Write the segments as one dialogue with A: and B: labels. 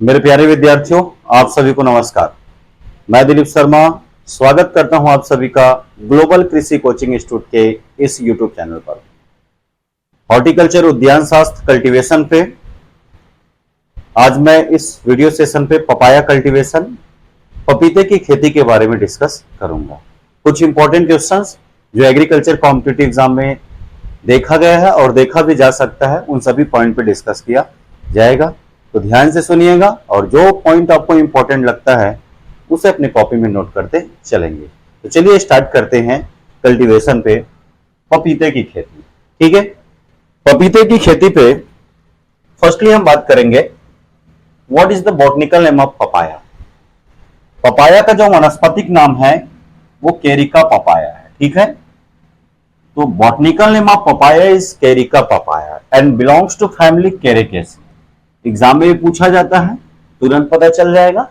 A: मेरे प्यारे विद्यार्थियों, आप सभी को नमस्कार। मैं दिलीप शर्मा स्वागत करता हूं आप सभी का ग्लोबल कृषि कोचिंग इंस्टीट्यूट के इस यूट्यूब चैनल पर। हॉर्टिकल्चर उद्यान शास्त्र कल्टीवेशन पे आज मैं इस वीडियो सेशन पे पपाया कल्टीवेशन, पपीते की खेती के बारे में डिस्कस करूंगा। कुछ इंपॉर्टेंट क्वेश्चंस जो एग्रीकल्चर कॉम्पिटिटिव एग्जाम में देखा गया है और देखा भी जा सकता है, उन सभी पॉइंट पे डिस्कस किया जाएगा। तो ध्यान से सुनिएगा और जो पॉइंट आपको इंपॉर्टेंट लगता है उसे अपनी कॉपी में नोट करते चलेंगे। तो चलिए स्टार्ट करते हैं कल्टीवेशन पे पपीते की खेती। ठीक है, पपीते की खेती पे फर्स्टली हम बात करेंगे what is the botanical name of papaya. Papaya का जो वनस्पतिक नाम है वो केरिका पपाया है। ठीक है, तो botanical name of papaya is Carica papaya and belongs to family Caricaceae. Exam में भी पूछा जाता है, तुरंत पता चल जाएगा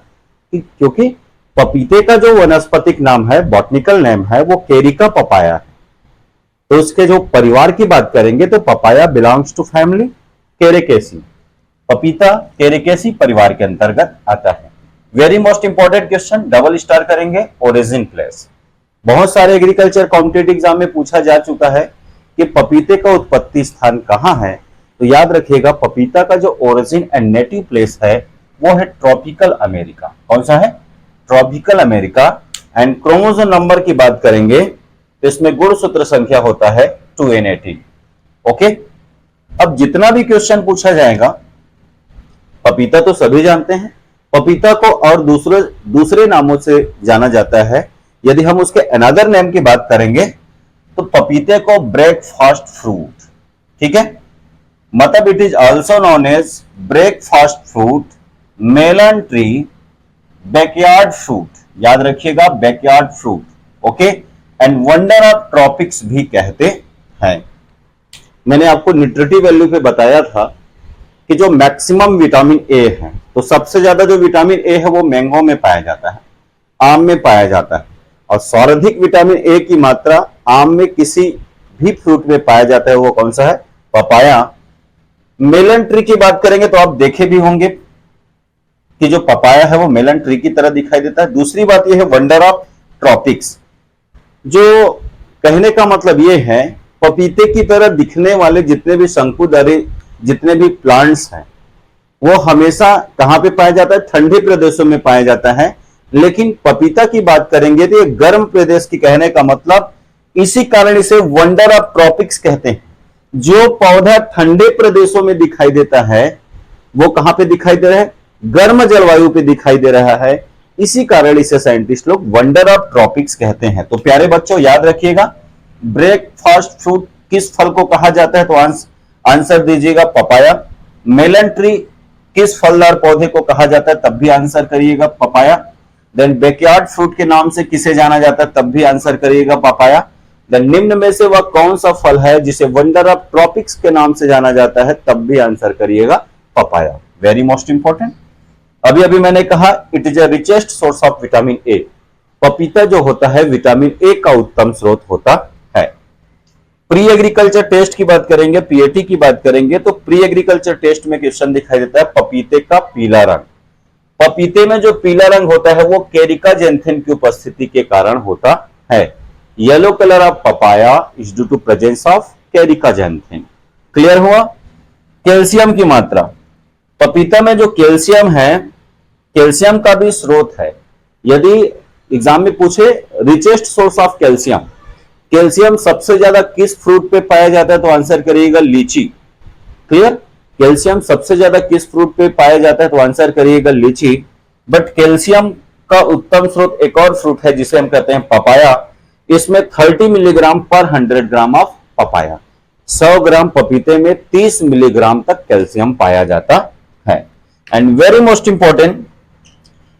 A: कि क्योंकि पपीते का जो वनस्पतिक नाम है, बॉटनिकल नेम है, वो केरिका पपाया है। तो उसके जो परिवार की बात करेंगे तो पपाया बिलोंग्स टू फैमिली केरेकेसी। पपीता केरेकेसी परिवार के अंतर्गत आता है। Very most important question, double star करेंगे, ओरिजिन प्लेस। बहुत सारे एग्रीकल्चर कॉम्पिटिटिव एग्जाम में पूछा जा चुका है कि पपीते का उत्पत्ति स्थान कहां है। तो याद रखिएगा, पपीता का जो ओरिजिन एंड नेटिव प्लेस है वो है ट्रॉपिकल अमेरिका। कौन सा है? Tropical America. And chromosome number की बात करेंगे तो इसमें गुणसूत्र संख्या होता है 2n18। ओके, अब जितना भी क्वेश्चन पूछा जाएगा, पपीता तो सभी जानते हैं, पपीता को और दूसरे नामों से जाना जाता है। यदि हम उसके अनदर नेम की बात करेंगे तो पपीते को ब्रेकफास्ट फ्रूट, ठीक है, मतलब it is also known as breakfast fruit, melon tree, backyard fruit. याद रखिएगा, backyard fruit. Okay, and wonder of tropics भी कहते हैं। मैंने आपको न्यूट्रिटिव वैल्यू पे बताया था कि जो मैक्सिमम विटामिन ए है, तो सबसे ज्यादा जो विटामिन ए है वो मैंगो में पाया जाता है, आम में पाया जाता है, और सर्वाधिक विटामिन ए की मात्रा आम में किसी भी फ्रूट में पाया जाता है, वो कौन सा है? पपाया। मेलन ट्री की बात करेंगे तो आप देखे भी होंगे कि जो पपाया है वो मेलन ट्री की तरह दिखाई देता है। दूसरी बात यह है वंडर ऑफ ट्रॉपिक्स, जो कहने का मतलब यह है पपीते की तरह दिखने वाले जितने भी शंकुधारी जितने भी प्लांट्स हैं वो हमेशा कहां पे पाया जाता है? ठंडे प्रदेशों में पाया जाता है। लेकिन पपीता की बात करेंगे तो ये गर्म प्रदेश की, कहने का मतलब इसी कारण इसे वंडर ऑफ ट्रॉपिक्स कहते हैं। जो पौधा ठंडे प्रदेशों में दिखाई देता है वो कहां पे दिखाई दे रहा है? गर्म जलवायु पे दिखाई दे रहा है। इसी कारण इसे साइंटिस्ट लोग वंडर ऑफ ट्रॉपिक्स कहते हैं। तो प्यारे बच्चों याद रखिएगा, ब्रेकफास्ट फ्रूट किस फल को कहा जाता है? तो आंसर दीजिएगा पपाया। मेलन ट्री किस फलदार पौधे को कहा जाता है? तब भी आंसर करिएगा पपाया। देन बैकयार्ड फ्रूट के नाम से किसे जाना जाता है? तब भी आंसर करिएगा पपाया। निम्न में से वह कौन सा फल है जिसे वंडर ऑफ ट्रॉपिक्स के नाम से जाना जाता है? तब भी आंसर करिएगा पपाया। Very most important. अभी अभी मैंने कहा it is a richest source of vitamin A. पपीता जो होता है विटामिन ए का उत्तम स्रोत होता है। प्री एग्रीकल्चर टेस्ट की बात करेंगे, पीएटी की बात करेंगे, तो प्री एग्रीकल्चर टेस्ट में क्वेश्चन दिखाई देता है पपीते का पीला रंग। पपीते में जो पीला रंग होता है वो केरिका जेंथिन की उपस्थिति के कारण होता है। Yellow colour of papaya is due to presence of Carica xanthin. Clear हुआ? कैल्शियम की मात्रा, पपीता में जो कैल्शियम है, कैल्शियम का भी स्रोत है। यदि एग्जाम में पूछे richest source of calcium, calcium सबसे ज्यादा किस फ्रूट पे पाया जाता है? तो आंसर करिएगा लीची। क्लियर? कैल्शियम सबसे ज्यादा किस फ्रूट पे पाया जाता है? तो आंसर करिएगा लीची। बट कैल्शियम का उत्तम स्रोत एक और फ्रूट है जिसे हम कहते हैं पपाया। इसमें 30 मिलीग्राम पर 100 ग्राम ऑफ पपाया, 100 ग्राम पपीते में 30 मिलीग्राम तक कैल्शियम पाया जाता है। And very most important,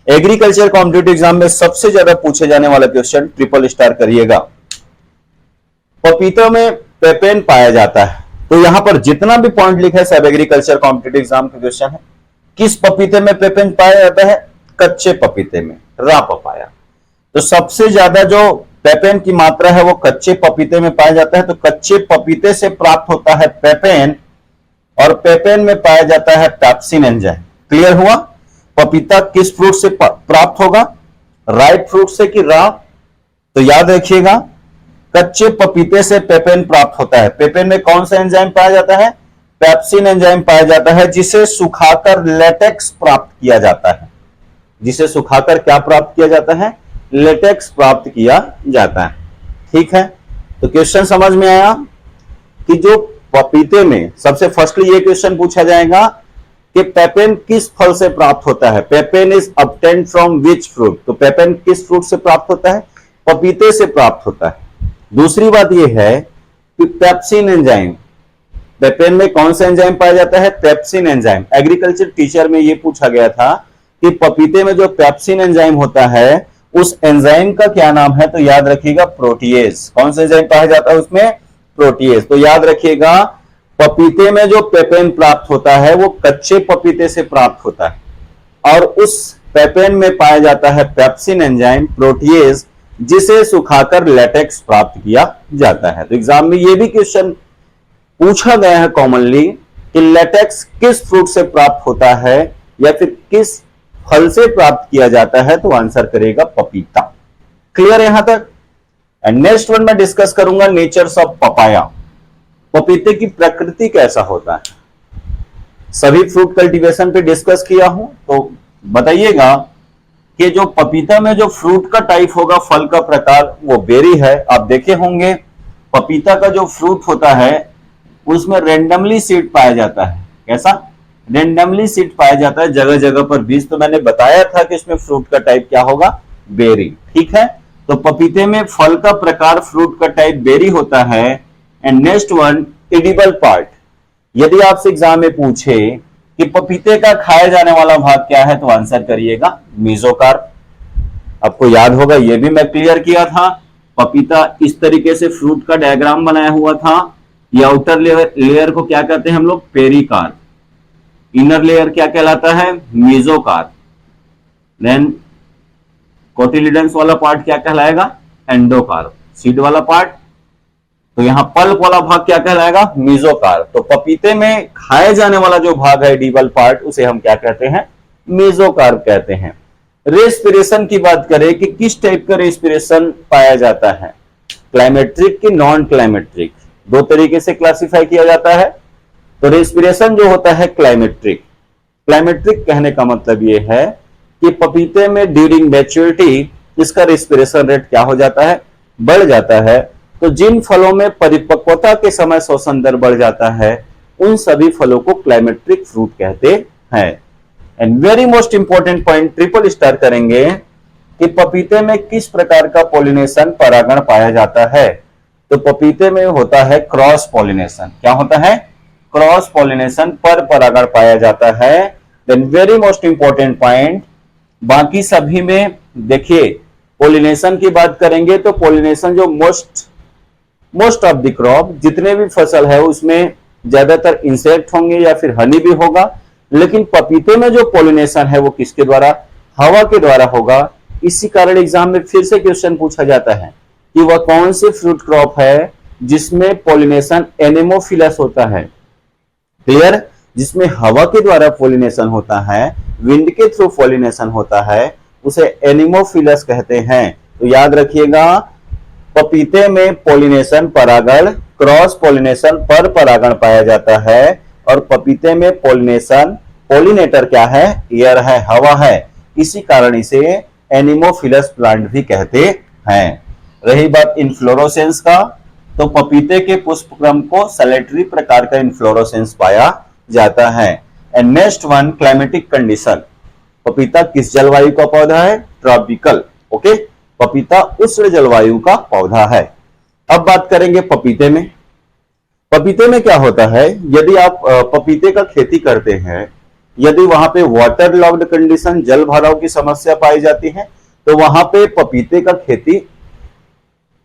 A: agriculture competitive exam में सबसे ज्यादा पूछे जाने वाला क्वेश्चन, ट्रिपल स्टार करिएगा। पपीता में पेपेन पाया जाता है, तो यहां पर जितना भी पॉइंट लिखा है सब एग्रीकल्चर कॉम्पिटिटिव एग्जाम का क्वेश्चन है। किस पपीते में पेपेन पाया जाता है? कच्चे पपीते में, रा पपाया। तो सबसे ज्यादा जो पेपेन की मात्रा है वो कच्चे पपीते में पाया जाता है। तो कच्चे पपीते से प्राप्त होता है पेपेन, और पेपेन में पाया जाता है पैप्सिन एंजाइम। क्लियर हुआ? पपीता किस फ्रूट से प्राप्त होगा, राइप फ्रूट से कि रॉ? तो याद रखिएगा, कच्चे पपीते से पेपेन प्राप्त होता है। पेपेन में कौन सा एंजाइम पाया जाता है? पेप्सिन एंजाइम पाया जाता है, जिसे सुखाकर लेटेक्स प्राप्त किया जाता है। जिसे सुखाकर क्या प्राप्त किया जाता है? लेटेक्स प्राप्त किया जाता है। ठीक है, तो क्वेश्चन समझ में आया कि जो पपीते में सबसे फर्स्टली ये क्वेश्चन पूछा जाएगा कि पेपेन किस फल से प्राप्त होता है। पेपेन is obtained from which fruit? तो पेपेन किस फ्रूट से प्राप्त होता है? पपीते से प्राप्त होता है। दूसरी बात यह है कि पेप्सिन एंजाइम, पेपेन में कौन सा एंजाइम पाया जाता है? Pepsin enzyme. एग्रीकल्चर टीचर में यह पूछा गया था कि पपीते में जो पेप्सिन एंजाइम होता है उस एंजाइम का क्या नाम है? तो याद रखिएगा प्रोटीएज। कौन सा एंजाइम पाया जाता है उसमें? प्रोटीएज। तो याद रखिएगा, पपीते में जो पेपेन प्राप्त होता है वो कच्चे पपीते से प्राप्त होता है और उस पेपेन में पाया जाता है पेप्सिन एंजाइम, प्रोटीएज, जिसे सुखाकर लेटेक्स प्राप्त किया जाता है। तो एग्जाम में यह भी क्वेश्चन पूछा गया है कॉमनली कि लेटेक्स किस फ्रूट से प्राप्त होता है या फिर किस फल से प्राप्त किया जाता है? तो आंसर करेगा पपीता। क्लियर यहां तक? एंड नेक्स्ट वन मैं डिस्कस करूंगा नेचर्स ऑफ पपाया। पपीते की प्रकृति कैसा होता है? सभी फ्रूट कल्टीवेशन पे डिस्कस किया हूं, तो बताइएगा कि जो पपीता में जो फ्रूट का टाइप होगा, फल का प्रकार, वो बेरी है। आप देखे होंगे पपीता का जो फ्रूट होता है उसमें रेंडमली सीड पाया जाता है। कैसा? रेंडमली सीड पाया जाता है, जगह जगह पर बीज। तो मैंने बताया था कि इसमें फ्रूट का टाइप क्या होगा? बेरी। ठीक है, तो पपीते में फल का प्रकार, फ्रूट का टाइप बेरी होता है। And next one, edible part. यदि आपसे एग्जाम में पूछे कि पपीते का खाया जाने वाला भाग क्या है, तो आंसर करिएगा मेसोकार्प। आपको याद होगा, यह भी मैं क्लियर किया था। पपीता इस तरीके से फ्रूट का डायग्राम बनाया हुआ था। ये आउटर लेयर को क्या कहते हैं हम लोग? पेरिकार्प। इनर लेयर क्या कहलाता है? मेसोकार्प। देन कोटिलिडन्स वाला पार्ट क्या कहलाएगा? एंडोकार्प। सीड वाला पार्ट, तो यहां पल्प वाला भाग क्या कहलाएगा? मेसोकार्प। तो पपीते में खाए जाने वाला जो भाग है, एडिबल पार्ट, उसे हम क्या कहते हैं? मेसोकार्प कहते हैं। रेस्पिरेशन की बात करें कि किस टाइप का रेस्पिरेशन पाया जाता है, क्लाइमेट्रिक की नॉन क्लाइमेट्रिक, दो तरीके से क्लासिफाई किया जाता है। तो रेस्पिरेशन जो होता है क्लाइमेट्रिक, क्लाइमेट्रिक कहने का मतलब यह है कि पपीते में ड्यूरिंग मैच्योरिटी इसका रेस्पिरेशन रेट क्या हो जाता है? बढ़ जाता है। तो जिन फलों में परिपक्वता के समय श्वसन दर बढ़ जाता है, उन सभी फलों को क्लाइमेट्रिक फ्रूट कहते हैं। And very most important point, triple star करेंगे कि पपीते में किस प्रकार का पॉलिनेशन, परागण पाया जाता है। तो पपीते में होता है क्रॉस पॉलिनेशन। क्या होता है? क्रॉस पॉलिनेशन, पर परागण पाया जाता है। Then very most important point, बाकी सभी में देखिए पॉलिनेशन की बात करेंगे तो पॉलिनेशन जो मोस्ट ऑफ द क्रॉप, जितने भी फसल है उसमें ज्यादातर इंसेक्ट होंगे या फिर हनी भी होगा। लेकिन पपीते में जो पॉलिनेशन है वो किसके द्वारा? हवा के द्वारा होगा। इसी कारण एग्जाम में फिर से क्वेश्चन पूछा जाता है कि वह कौन सी फ्रूट क्रॉप है जिसमें पॉलिनेशन एनेमोफिलस होता है। क्लियर? जिसमें हवा के द्वारा पॉलिनेशन होता है, विंड के थ्रू पॉलिनेशन होता है, उसे एनेमोफिलस कहते हैं। तो याद रखिएगा, पपीते में पॉलिनेशन, परागण, क्रॉस पॉलिनेशन, पर परागण पाया जाता है। और पपीते में पॉलिनेशन, पॉलिनेटर क्या है? एयर है, हवा है। इसी कारण इसे एनेमोफिलस प्लांट भी कहते हैं। रही बात इन्फ्लोरोसेंस का, तो पपीते के पुष्प क्रम को सैलेटरी प्रकार का इन्फ्लोरोसेंस पाया जाता है। And next one, climatic condition. पपीता किस जलवायु का पौधा है? ट्रॉपिकल। ओके, पपीता उष्ण जलवायु का पौधा है। अब बात करेंगे पपीते में। पपीते में क्या होता है, यदि आप पपीते का खेती करते हैं, यदि वहां पे वाटर लॉक्ड कंडीशन, जल भराव की समस्या पाई जाती है, तो वहां पे पपीते का खेती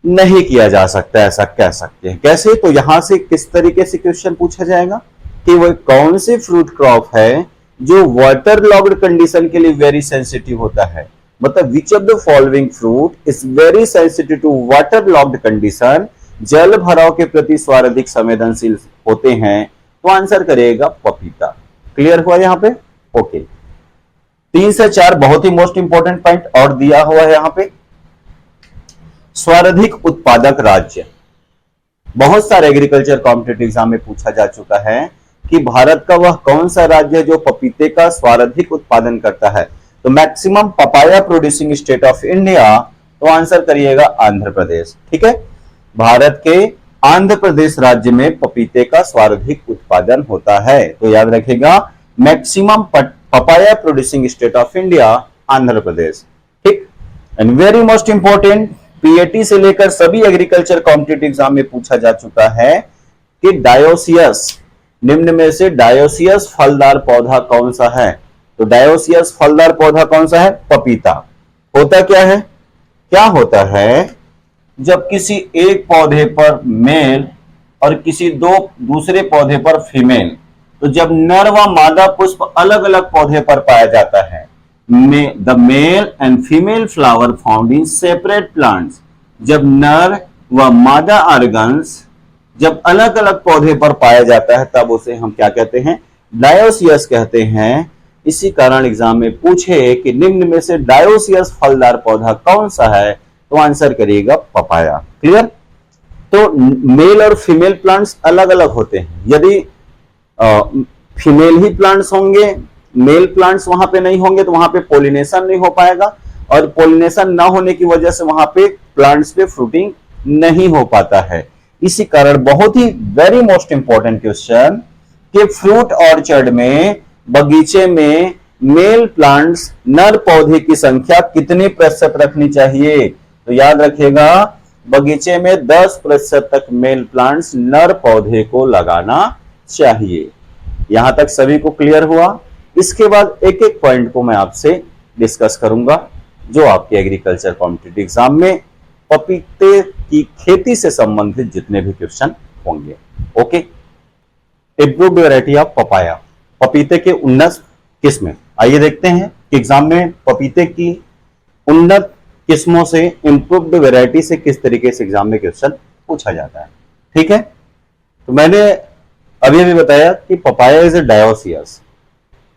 A: नहीं किया जा सकता, ऐसा कह सकते हैं। कैसे? तो यहां से किस तरीके से क्वेश्चन पूछा जाएगा कि वह कौन सी फ्रूट क्रॉप है जो वाटर लॉक्ड कंडीशन के लिए वेरी सेंसिटिव होता है। मतलब which of the following fruit is very sensitive to water logged condition, जल भराव के प्रति सर्वाधिक संवेदनशील होते हैं। तो आंसर करेगा पपीता। क्लियर हुआ यहां पे? ओके। 3 से 4 बहुत ही मोस्ट इंपॉर्टेंट पॉइंट और दिया हुआ है यहां पे। सर्वाधिक उत्पादक राज्य, बहुत सारे एग्रीकल्चर कॉम्पिटिटिव एग्जाम में पूछा जा चुका है कि भारत का वह कौन सा राज्य है जो पपीते का सर्वाधिक उत्पादन करता है। तो maximum papaya producing state of India, तो आंसर करिएगा आंध्र प्रदेश। ठीक है, भारत के आंध्र प्रदेश राज्य में पपीते का सर्वाधिक उत्पादन होता है। तो याद रखिएगा, maximum papaya producing state of India Andhra Pradesh. ठीक, and very most important, PAT से लेकर सभी एग्रीकल्चर कॉम्पिटिटिव एग्जाम में पूछा जा चुका है कि डायोसियस, निम्न में से डायोसियस फलदार पौधा कौन सा है। तो डायोसियस फलदार पौधा कौन सा है, पपीता। होता क्या है, क्या होता है, जब किसी एक पौधे पर मेल और किसी दूसरे पौधे पर फीमेल, तो जब नर व मादा पुष्प अलग अलग पौधे पर पाया जाता है, the male and female flower found in separate plants, जब नर व मादा ऑर्गन्स जब अलग अलग पौधे पर पाया जाता है तब उसे हम क्या कहते हैं, डायोसियस कहते हैं। इसी कारण एग्जाम में पूछे कि निम्न में से डायोसियस फलदार पौधा कौन सा है, तो आंसर करिएगा पपाया। क्लियर। तो मेल और फीमेल प्लांट्स अलग अलग होते हैं। यदि फीमेल ही प्लांट्स होंगे, मेल प्लांट्स वहां पे नहीं होंगे, तो वहां पे पोलिनेशन नहीं हो पाएगा, और पोलिनेशन ना होने की वजह से वहां पे प्लांट्स पे फ्रूटिंग नहीं हो पाता है। इसी कारण बहुत ही वेरी मोस्ट इंपॉर्टेंट क्वेश्चन कि फ्रूट ऑर्चर्ड में, बगीचे में मेल प्लांट्स, नर पौधे की संख्या कितने प्रतिशत रखनी चाहिए। तो याद रखिएगा, बगीचे में 10% तक मेल प्लांट्स नर पौधे को लगाना चाहिए। यहां तक सभी को क्लियर हुआ। इसके बाद एक एक पॉइंट को मैं आपसे डिस्कस करूंगा जो आपके एग्रीकल्चर कॉम्पिटिटिव एग्जाम में पपीते की खेती से संबंधित जितने भी क्वेश्चन होंगे। Okay, improved variety of papaya, पपीते के उन्नत किस्में। आइए देखते हैं कि एग्जाम में पपीते की उन्नत किस्मों से, इम्प्रूव्ड वैरायटी से किस तरीके से एग्जाम में क्वेश्चन पूछा जाता है। ठीक है, तो मैंने अभी भी बताया कि papaya is a dioecious.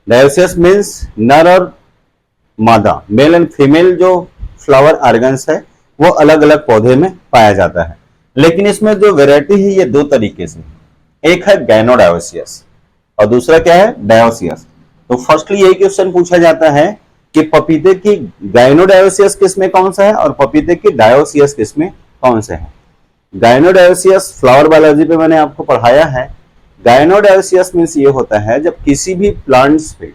A: Dioecious means नर और मादा, मेल एंड फीमेल जो फ्लावर ऑर्गन्स है वो अलग अलग पौधे में पाया जाता है। लेकिन इसमें जो वैरायटी है ये दो तरीके से, एक है गैनोडायोसियस और दूसरा क्या है, डायोसियस। तो फर्स्टली यही क्वेश्चन पूछा जाता है कि पपीते की गाइनोडायोसियस किस्में कौन सा है और पपीते की डायोसियस किस्में कौन से हैं। गाइनोडायोसियस फ्लावर बायोलॉजी पे मैंने आपको पढ़ाया है। गाइनोडायोसियस मींस ये होता है जब किसी भी प्लांट्स पे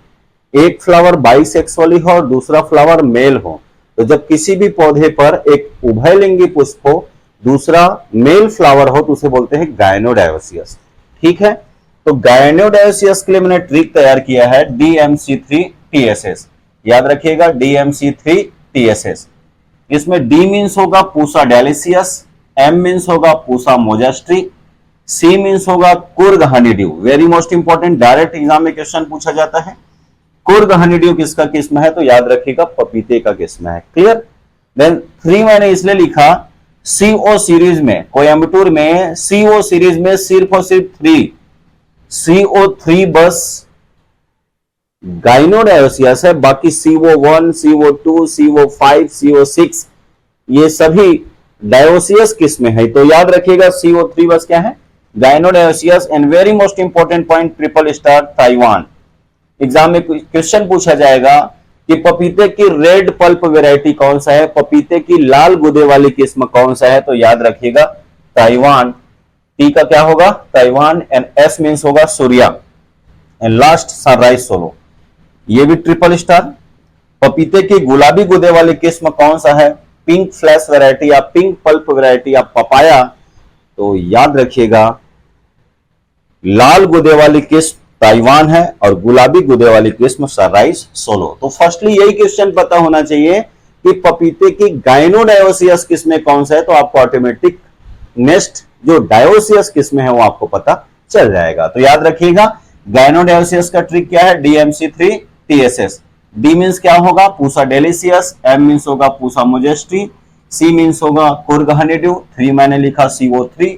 A: एक फ्लावर बाइसेक्सुअली हो और दूसरा फ्लावर मेल हो, तो जब किसी भी पौधे पर एक उभयलिंगी पुष्प हो, दूसरा मेल फ्लावर हो, तो उसे बोलते हैं गाइनोडायोसियस। ठीक है, तो गाइनोडायोसियस के लिए मैंने ट्रिक तैयार किया है DMC3TSS। याद रखिएगा DMC3TSS। इसमें D मीन्स होगा पूसा डेलिसियस, M मीन्स होगा पूसा मोजेस्ट्री, C मीन्स होगा Coorg honeydew. Very most important, direct exam में क्वेश्चन पूछा जाता है। कुर्ग हनीड्यू किसका किस्म है, तो याद रखिएगा पपीते का किस्म है। क्लियर। देन 3 मैंने इसलिए लिखा, CO सीरीज में, कोयम्बटूर में CO सीरीज में सिर्फ और सिर्फ 3 CO3 बस गाइनोडायोसियस है, बाकी CO1, CO2, CO5, CO6 ये सभी डायोसियस किस्में है। तो याद रखिएगा CO3 बस क्या है, gynodioecious. And very most important point, triple star Taiwan. Exam में क्वेश्चन पूछा जाएगा कि पपीते की रेड पल्प वैरायटी कौन सा है, पपीते की लाल गुदे वाली किस्म कौन सा है, तो याद रखिएगा ताइवान। टी का क्या होगा, ताइवान। एंड एस मींस होगा Surya. And last sunrise solo, ये भी ट्रिपल स्टार। पपीते की गुलाबी गुदे वाली किस्म कौन सा है, पिंक फ्लैश वैरायटी या पिंक पल्प वैरायटी या पपाया, तो याद रखिएगा लाल गुदे वाली किस्म ताइवान है और गुलाबी गुदे वाली किस्म सनराइज सोलो। तो फर्स्टली यही क्वेश्चन पता होना चाहिए कि पपीते की गाइनोडायोसियस किस्में कौन सा है, तो आपको ऑटोमेटिक नेक्स्ट जो डायोसियस किस्में है वो आपको पता चल जाएगा। तो याद रखिएगा गाइनोडायोसियस का ट्रिक क्या है, DMC3TSS। D मीन्स क्या होगा, पूसा डेलिसियस, M मीन्स होगा पूसा मोजेस्ट्री, C मीन्स होगा कुर्ग हनीड्यू, 3 मैंने लिखा CO3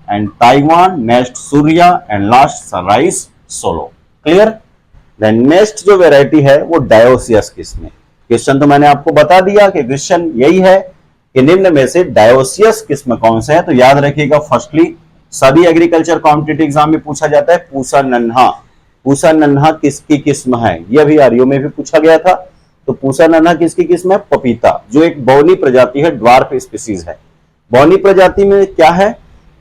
A: and Taiwan, next Surya and last sunrise solo. Clear. Then next जो वेराइटी है वो डायोसियस किस्म है। क्वेश्चन तो मैंने आपको बता दिया कि क्वेश्चन यही है कि निम्न में से डायोसियस किस्म कौन सा है। तो याद रखिएगा, फर्स्टली सभी एग्रीकल्चर कॉम्पिटिटिव एग्जाम में पूछा जाता है पूसा नन्हा। पूसा नन्हा किसकी किस्म है, यह भी आरयू में भी पूछा गया था। तो पूसा नन्हा किसकी किस्म है, पपीता, जो एक बौनी प्रजाति है, ड्वार्फ स्पीसीज है। बौनी प्रजाति में क्या है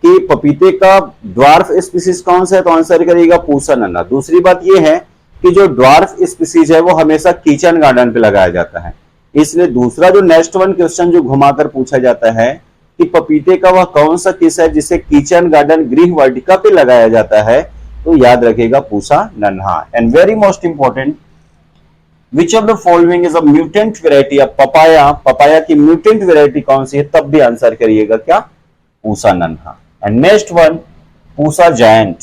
A: कि पपीते का ड्वार्फ स्पीसीज कौन सा है, तो आंसर करिएगा पूसा नन्हा। दूसरी बात यह है कि जो ड्वार्फ स्पीसीज है वो हमेशा किचन गार्डन पे लगाया जाता है। इसलिए दूसरा जो नेक्स्ट वन क्वेश्चन जो घुमाकर पूछा जाता है कि पपीते का वह कौन सा किस्म है जिसे किचन गार्डन गृह वाटिका पे लगाया जाता है, तो याद रखेगा पूसा नन्हा। And very most important, which of the following is a mutant variety of papaya. Papaya की म्यूटेंट वेराइटी कौन सी है, तब भी आंसर करिएगा क्या, पूसा नन्हा। And next one Pusa giant.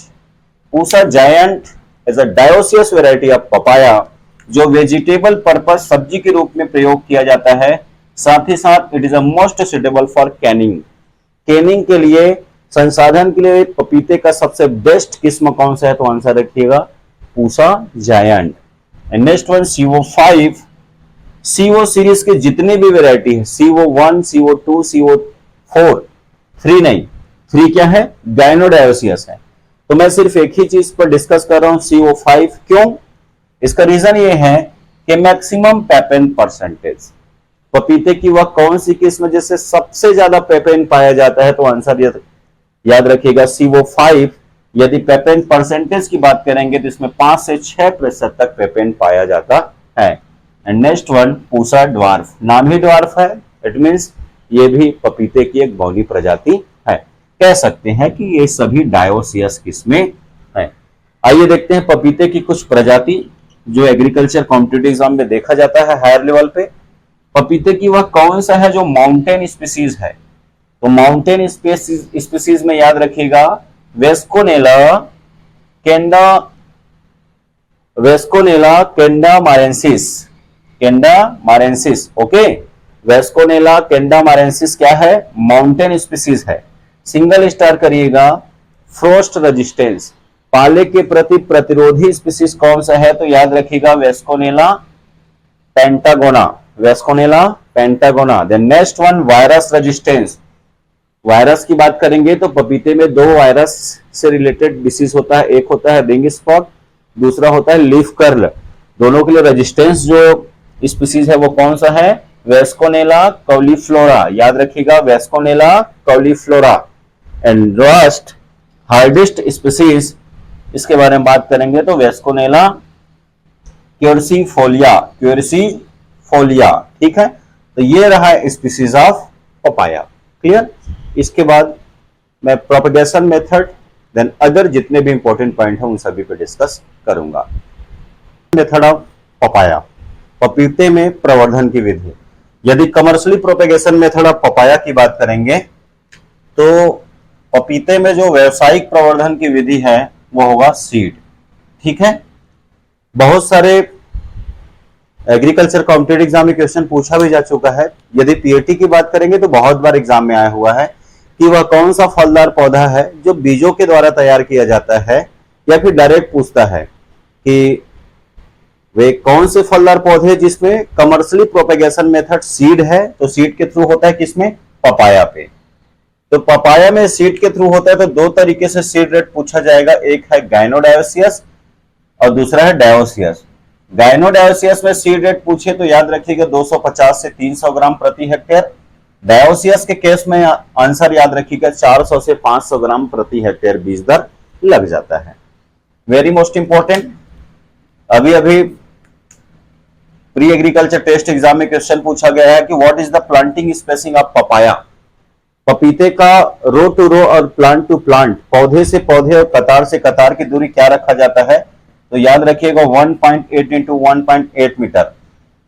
A: Pusa giant is a dioecious variety of papaya जो वेजिटेबल पर्पस सब्जी के रूप में प्रयोग किया जाता है। साथ ही साथ it is a most suitable for Canning. Canning के लिए, संसाधन के लिए पपीते का सबसे बेस्ट किस्म कौन सा है, तो आंसर रखिएगा Pusa giant. And next one CO5। CO series के जितने भी वेराइटी है, CO1, CO2, CO4, 3 नहीं, 3 क्या है, गायनोडायोसियस है। तो मैं सिर्फ एक ही चीज पर डिस्कस कर रहा हूं, CO5। क्यों, इसका रीजन ये है कि मैक्सिमम पेपेन परसेंटेज, पपीते की वह कौन सी किस्म जिससे सबसे ज्यादा पेपेन पाया जाता है, तो आंसर याद रखिएगा CO5। यदि पेपेन परसेंटेज की बात करेंगे तो इसमें 5 से 6% तक पेपेन पाया जाता है। And next one Pusa dwarf, नाम ही ड्वार्फ है, इट मींस ये भी पपीते की एक बौनी प्रजाति है। कह सकते हैं कि ये सभी डायोसियस किस्में हैं। आइए देखते हैं पपीते की कुछ प्रजाति जो एग्रीकल्चर कॉम्पिटिटिव एग्जाम में देखा जाता है हायर लेवल पे। पपीते की वह कौन सा है जो माउंटेन स्पीसीज है, तो माउंटेन स्पीसीज में याद रखिएगा वेस्कोनेला कैंडामारेंसिस। कैंडामारेंसिस, ओके। वेस्कोनेला कैंडामारेंसिस क्या है, माउंटेन स्पीसीज है। सिंगल स्टार करिएगा। फ्रोस्ट रेजिस्टेंस, पाले के प्रति प्रतिरोधी स्पीसीज कौन सा है, तो याद रखिएगा Vasconcellea pentagona. Vasconcellea pentagona. Then next one virus resistance. Virus की बात करेंगे तो पपीते में 2 वायरस से रिलेटेड डिसीज होता है, एक होता है रिंग स्पॉट, दूसरा होता है लीफ कर्ल। दोनों के लिए रेजिस्टेंस जो स्पीसीज है वो कौन सा है, वेस्कोनेला कॉलीफ्लोरा। याद रखिएगा वेस्कोनेला कॉलीफ्लोरा। एंड लास्ट हार्डेस्ट स्पीसीज, इसके बारे में बात करेंगे तो वेस्कोनेला क्यूर्सीफोलिया। क्यूर्सीफोलिया, ठीक है। तो ये रहा स्पीसीज ऑफ पपाया, क्लियर। इसके बाद मैं प्रोपगेशन मेथड, देन अदर जितने भी इंपॉर्टेंट पॉइंट हैं उन सभी पे डिस्कस करूंगा। मेथड ऑफ पपाया, पपीते में प्रवर्धन की विधि। यदि commercially propagation method of papaya की बात करेंगे तो पपीते में जो व्यावसायिक प्रवर्धन की विधि है वो होगा सीड, ठीक है। बहुत सारे एग्रीकल्चर कॉम्पिटिटिव एग्जाम में क्वेश्चन पूछा भी जा चुका है। यदि पीएटी की बात करेंगे तो बहुत बार एग्जाम में आया हुआ है कि वह कौन सा फलदार पौधा है जो बीजों के द्वारा तैयार किया जाता है, या फिर डायरेक्ट पूछता है कि वे कौन से फलदार पौधे जिसमें कमर्शियली प्रोपेगेशन मेथड सीड है, तो सीड के थ्रू होता है किसमें, पपाया पे। तो पपाया में सीड के थ्रू होता है तो 2 तरीके से सीड रेट पूछा जाएगा, एक है गायनोडायोसियस और दूसरा है डायोसियस। गायनोडायोसियस में सीड रेट पूछे तो याद रखिएगा 250 से 300 ग्राम प्रति हेक्टेयर। डायोसियस के केस में आंसर याद रखिएगा 400 से 500 ग्राम प्रति हेक्टेयर बीज दर लग जाता है। वेरी मोस्ट इंपॉर्टेंट, अभी प्री एग्रीकल्चर टेस्ट एग्जाम में क्वेश्चन पूछा गया है कि what is the planting spacing of papaya. पपीते का रो टू रो और प्लांट टू प्लांट, पौधे से पौधे और कतार से कतार की दूरी क्या रखा जाता है, तो याद रखिएगा 1.8 इंटू 1.8 मीटर।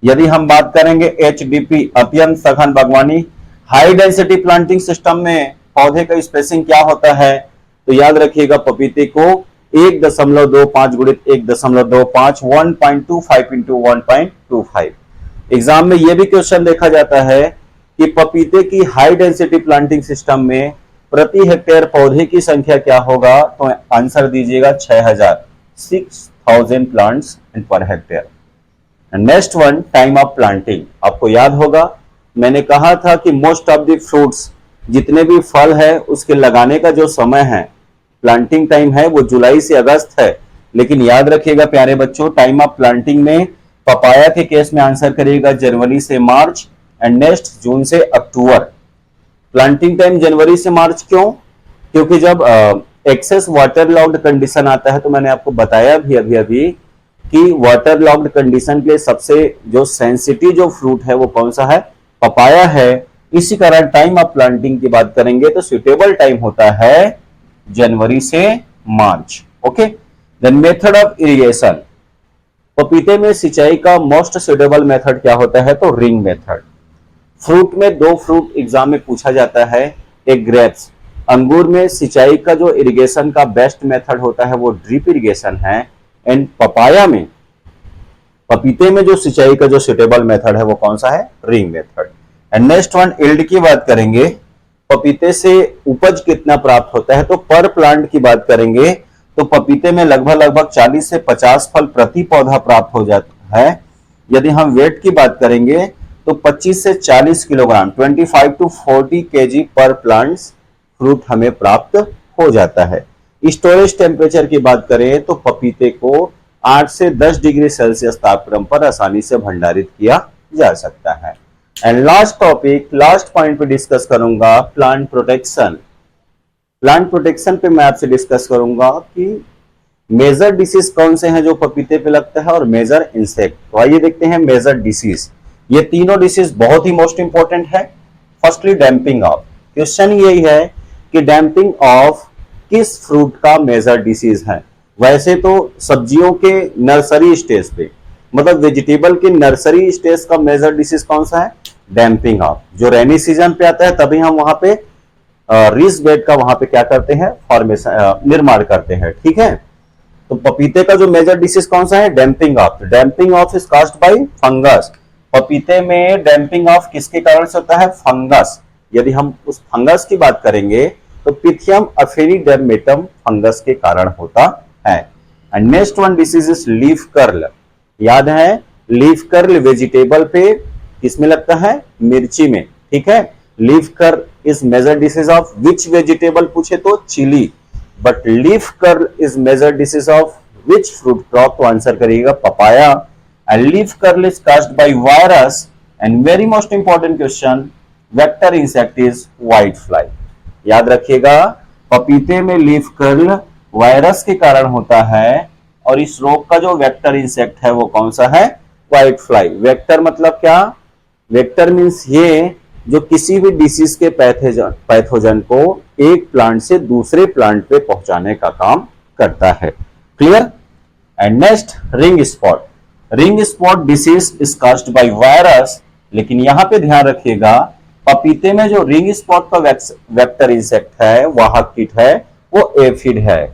A: यदि हम बात करेंगे HDP अत्यंत सघन बागवानी हाई डेंसिटी प्लांटिंग सिस्टम में पौधे का स्पेसिंग क्या होता है, तो याद रखिएगा पपीते को 1.25 गुणित 1.25 1.25 इंटू 1.25। एग्जाम में यह भी क्वेश्चन देखा जाता है कि पपीते की हाई डेंसिटी प्लांटिंग सिस्टम में प्रति हेक्टेयर पौधे की संख्या क्या होगा, तो आंसर दीजिएगा 6000 1000 plants per hectare. Next one, time of planting. आपको याद होगा मैंने कहा था कि मोस्ट ऑफ द फ्रूट्स, जितने भी फल है उसके लगाने का जो समय है, प्लांटिंग टाइम है वो जुलाई से अगस्त है। लेकिन याद रखिएगा प्यारे बच्चों, टाइम ऑफ प्लांटिंग में पपाया के केस में आंसर करिएगा जनवरी से मार्च एंड नेक्स्ट जून से अक्टूबर। प्लांटिंग टाइम जनवरी से मार्च क्यों? क्योंकि जब एक्सेस वाटर लॉक्ड कंडीशन आता है, तो मैंने आपको बताया भी अभी कि वाटर लॉक्ड कंडीशन के लिए सबसे जो सेंसिटिव जो फ्रूट है वो कौन सा है? पपाया है। इसी कारण टाइम ऑफ प्लांटिंग की बात करेंगे तो सुटेबल टाइम होता है जनवरी से मार्च। Okay, then method of irrigation. पपीते में सिंचाई का मोस्ट सुटेबल मेथड क्या होता है? तो रिंग मेथड। फ्रूट में दो फ्रूट एग्जाम में पूछा जाता है, एक ग्रेप्स। अंगूर में सिंचाई का जो इरिगेशन का बेस्ट मेथड होता है वो ड्रिप इरिगेशन है। एंड पपाया में, पपीते में जो सिंचाई का जो सुटेबल मेथड है वो कौन सा है? Ring method. And next one, yield की बात करेंगे। पपीते से उपज कितना प्राप्त होता है? तो पर प्लांट की बात करेंगे तो पपीते में लगभग 40 से 50 फल प्रति पौधा प्राप्त हो जाता है। यदि हम वेट की बात करेंगे तो 25 से 40 किलोग्राम 25 टू 40 केजी पर प्लांट्स फ्रूट हमें प्राप्त हो जाता है। स्टोरेज टेम्परेचर की बात करें तो पपीते को 8 से 10 डिग्री सेल्सियस तापक्रम पर आसानी से भंडारित किया जा सकता है। And last topic, last point पे डिस्कस करूंगा प्लांट प्रोटेक्शन। प्लांट प्रोटेक्शन पे मैं आपसे डिस्कस करूंगा कि मेजर डिसीज कौन से हैं जो पपीते पे लगता है और मेजर इंसेक्ट। तो आइए देखते हैं मेजर डिसीज। ये तीनों डिसीज बहुत ही मोस्ट इंपॉर्टेंट है। Firstly damping off. क्वेश्चन यही है कि डैम्पिंग ऑफ किस फ्रूट का मेजर डिसीज है? वैसे तो सब्जियों के नर्सरी स्टेज पे, मतलब वेजिटेबल के नर्सरी स्टेज का मेजर डिसीज कौन सा है? Damping off. जो रेनी सीजन पे आता है तभी हम वहां पे रिस बेड का वहां पे क्या करते हैं? फॉर्मेशन, निर्माण करते हैं। ठीक है, तो पपीते का जो मेजर डिसीज कौन सा है? Damping off. Damping off is caused by fungus. पपीते में डैम्पिंग ऑफ किसके कारण से होता है? फंगस। यदि हम उस फंगस की बात करेंगे तो पिथियम अफेरिडर्मेटम फंगस के कारण होता है। And next one disease is leaf curl. याद है, लीफ कर्ल वेजिटेबल पे किसमें लगता है? मिर्ची में। ठीक है, leaf curl is major disease of which vegetable पूछे तो chilli, but leaf curl is major disease of which fruit crop? तो आंसर करिएगा papaya. And leaf curl is caused by virus. And very most important question, vector insect is white fly. याद रखिएगा, पपीते में leaf curl virus के कारण होता है और इस रोग का जो वेक्टर इंसेक्ट है वो कौन सा है? White fly. वेक्टर मतलब क्या? वेक्टर मींस ये जो किसी भी डिसीज के पैथोजन को एक प्लांट से दूसरे प्लांट पे पहुंचाने का काम करता है। Clear? And next, ring spot. Ring spot disease is caused by virus, लेकिन यहां पे ध्यान रखिएगा पपीते में जो रिंग स्पॉट का वेक्टर इंसेक्ट है, वाहक कीट है, वो एफिड है।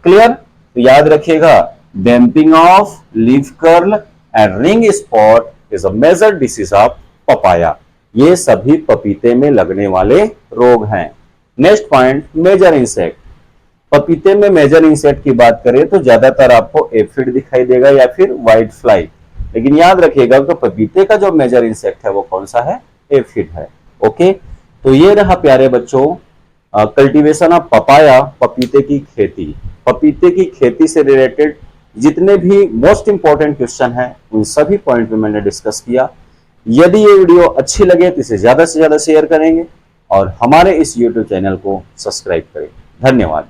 A: क्लियर? तो याद रखिएगा, damping off, leaf curl and ring spot is a major disease of papaya. ये सभी पपीते में लगने वाले रोग हैं। Next point, major insect. पपीते में मेजर इंसेक्ट की बात करें तो ज्यादातर आपको एफिड दिखाई देगा या फिर व्हाइट फ्लाई, लेकिन याद रखिएगा कि पपीते का जो मेजर इंसेक्ट है वो कौन सा है? एफिड है। ओके, तो ये रहा प्यारे बच्चों कल्टीवेशन ऑफ पपाया, पपीते की खेती। पपीते की खेती से रिलेटेड जितने भी मोस्ट इंपॉर्टेंट क्वेश्चन हैं उन सभी पॉइंट पे मैंने डिस्कस किया। यदि ये वीडियो अच्छी लगे तो इसे ज्यादा से ज्यादा शेयर करेंगे और हमारे इस YouTube चैनल को सब्सक्राइब करें। धन्यवाद।